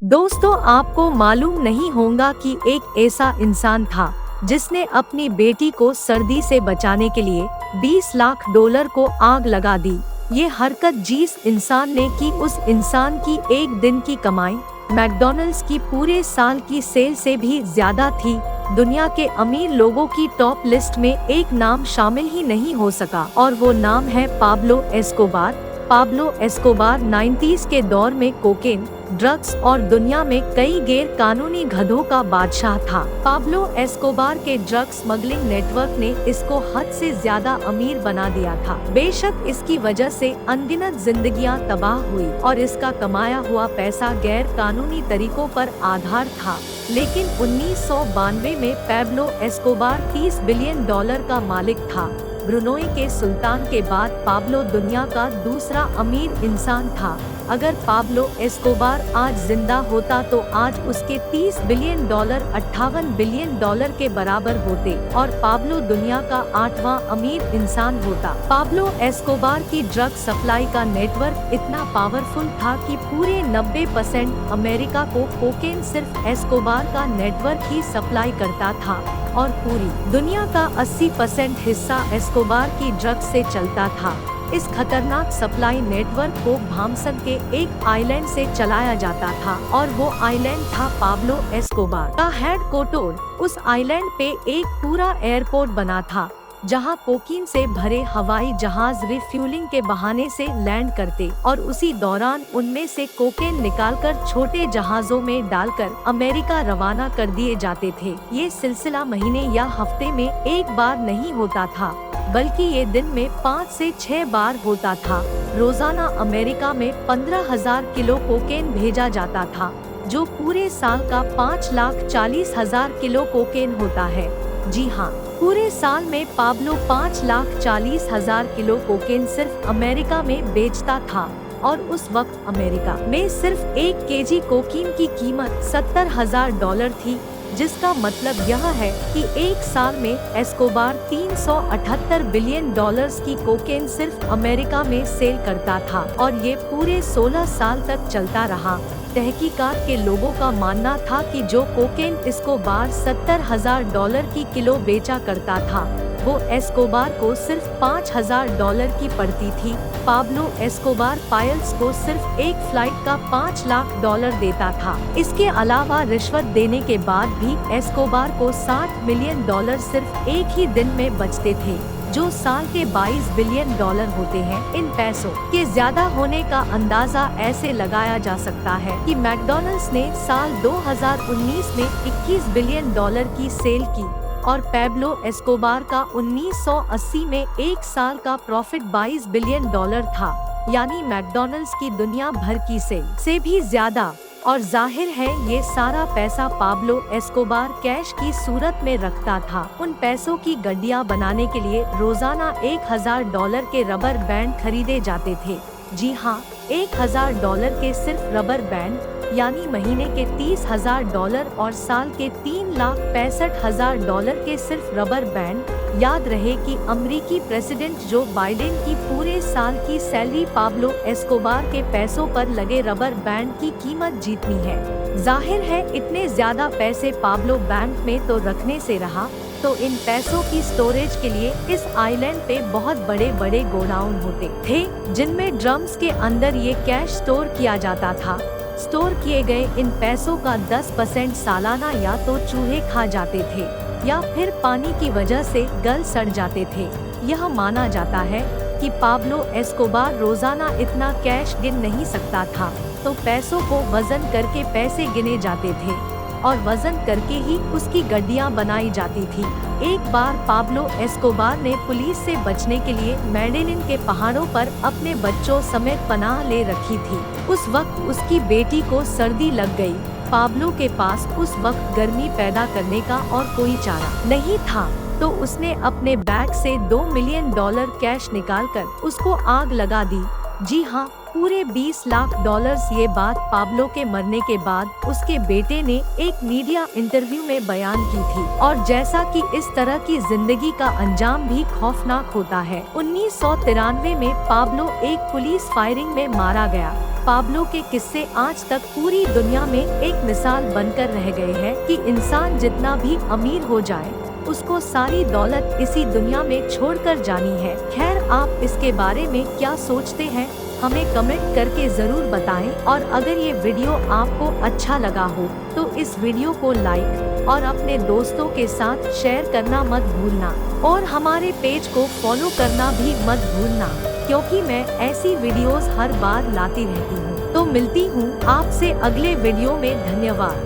दोस्तों, आपको मालूम नहीं होगा कि एक ऐसा इंसान था जिसने अपनी बेटी को सर्दी से बचाने के लिए 20 लाख डॉलर को आग लगा दी। ये हरकत जिस इंसान ने की, उस इंसान की एक दिन की कमाई मैकडॉनल्ड्स की पूरे साल की सेल से भी ज्यादा थी। दुनिया के अमीर लोगों की टॉप लिस्ट में एक नाम शामिल ही नहीं हो सका और वो नाम है Pablo Escobar. Pablo Escobar 90s के दौर में कोकेन, ड्रग्स और दुनिया में कई गैर कानूनी गधों का बादशाह था। पाब्लो एस्कोबार के ड्रग्स स्मगलिंग नेटवर्क ने इसको हद से ज्यादा अमीर बना दिया था। बेशक इसकी वजह से अनगिनत जिंदगियां तबाह हुई और इसका कमाया हुआ पैसा गैर कानूनी तरीकों पर आधार था, लेकिन 1992 में पाब्लो एस्कोबार 30 बिलियन डॉलर का मालिक था। ब्रुनोई के सुल्तान के बाद पाब्लो दुनिया का दूसरा अमीर इंसान था। अगर पाब्लो एस्कोबार आज जिंदा होता तो आज उसके 30 बिलियन डॉलर 58 बिलियन डॉलर के बराबर होते और पाब्लो दुनिया का 8वां अमीर इंसान होता। पाब्लो एस्कोबार की ड्रग सप्लाई का नेटवर्क इतना पावरफुल था कि पूरे 90% अमेरिका को कोकेन सिर्फ एस्कोबार का नेटवर्क ही सप्लाई करता था और पूरी दुनिया का 80% हिस्सा एस्कोबार की ड्रग से चलता था। इस खतरनाक सप्लाई नेटवर्क को भामसक के एक आइलैंड से चलाया जाता था और वो आइलैंड था पाब्लो एस्कोबार का हेडक्वार्टर। उस आइलैंड पे एक पूरा एयरपोर्ट बना था जहां कोकीन से भरे हवाई जहाज रिफ्यूलिंग के बहाने से लैंड करते और उसी दौरान उनमें से कोकेन निकालकर छोटे जहाजों में डालकर अमेरिका रवाना कर दिए जाते थे। ये सिलसिला महीने या हफ्ते में एक बार नहीं होता था, बल्कि ये दिन में 5 से 6 बार होता था। रोजाना अमेरिका में 15,000 किलो कोकेन भेजा जाता था, जो पूरे साल का 5,40,000 किलो कोकेन होता है। जी हाँ, पूरे साल में पाब्लो 5,40,000 किलो कोकेन सिर्फ अमेरिका में बेचता था और उस वक्त अमेरिका में सिर्फ 1 केजी कोकीन की कीमत $70,000 थी, जिसका मतलब यह है कि एक साल में एस्कोबार 378 बिलियन डॉलर्स की कोकेन सिर्फ अमेरिका में सेल करता था और ये पूरे 16 साल तक चलता रहा। तहकीकात के लोगों का मानना था कि जो कोकेन एस्कोबार $70,000 की किलो बेचा करता था, वो एस्कोबार को सिर्फ $5,000 की पड़ती थी। पाब्लो एस्कोबार पायल्स को सिर्फ एक फ्लाइट का $5 लाख देता था। इसके अलावा रिश्वत देने के बाद भी एस्कोबार को $60 मिलियन सिर्फ एक ही दिन में बचते थे, जो साल के $22 बिलियन होते हैं। इन पैसों के ज्यादा होने का अंदाजा ऐसे लगाया जा सकता है कि मैकडॉनल्ड्स ने साल 2019 में $21 बिलियन की सेल की और पाब्लो एस्कोबार का 1980 में एक साल का प्रॉफिट $22 बिलियन था, यानी मैकडॉनल्ड्स की दुनिया भर की सेल से भी ज्यादा। और जाहिर है ये सारा पैसा पाब्लो एस्कोबार कैश की सूरत में रखता था। उन पैसों की गड्डियां बनाने के लिए रोजाना $1,000 के रबर बैंड खरीदे जाते थे। जी हाँ, $1,000 के सिर्फ रबर बैंड, यानी महीने के $30,000 और साल के $3,65,000 के सिर्फ रबर बैंड। याद रहे कि अमेरिकी प्रेसिडेंट जो बाइडेन की पूरे साल की सैलरी पाब्लो एस्कोबार के पैसों पर लगे रबर बैंड की कीमत जीतनी है। जाहिर है इतने ज्यादा पैसे पाब्लो बैंक में तो रखने से रहा, तो इन पैसों की स्टोरेज के लिए इस आइलैंड पे बहुत बड़े बड़े गोडाउन होते थे, जिनमें ड्रम्स के अंदर ये कैश स्टोर किया जाता था। स्टोर किए गए इन पैसों का 10% सालाना या तो चूहे खा जाते थे या फिर पानी की वजह से गल सड़ जाते थे। यह माना जाता है कि पाब्लो एस्कोबार रोजाना इतना कैश गिन नहीं सकता था, तो पैसों को वजन करके पैसे गिने जाते थे और वजन करके ही उसकी गड्डियां बनाई जाती थी। एक बार पाब्लो एस्कोबार ने पुलिस से बचने के लिए मेडेलिन के पहाड़ों पर अपने बच्चों समेत पनाह ले रखी थी। उस वक्त उसकी बेटी को सर्दी लग गई। पाब्लो के पास उस वक्त गर्मी पैदा करने का और कोई चारा नहीं था, तो उसने अपने बैग से $2 मिलियन कैश निकालकर उसको आग लगा दी। जी हाँ, पूरे $20 लाख। ये बात पाब्लो के मरने के बाद उसके बेटे ने एक मीडिया इंटरव्यू में बयान की थी। और जैसा कि इस तरह की जिंदगी का अंजाम भी खौफनाक होता है। 1993 में पाब्लो एक पुलिस फायरिंग में मारा गया। पाब्लो के किस्से आज तक पूरी दुनिया में एक मिसाल बनकर रह गए हैं कि इंसान जितना भी अमीर हो जाए, उसको सारी दौलत इसी दुनिया में छोड़कर जानी है। खैर, आप इसके बारे में क्या सोचते हैं, हमें कमेंट करके जरूर बताएं। और अगर ये वीडियो आपको अच्छा लगा हो तो इस वीडियो को लाइक और अपने दोस्तों के साथ शेयर करना मत भूलना, और हमारे पेज को फॉलो करना भी मत भूलना, क्योंकि मैं ऐसी वीडियोस हर बार लाती रहती हूँ। तो मिलती हूँ आपसे अगले वीडियो में। धन्यवाद।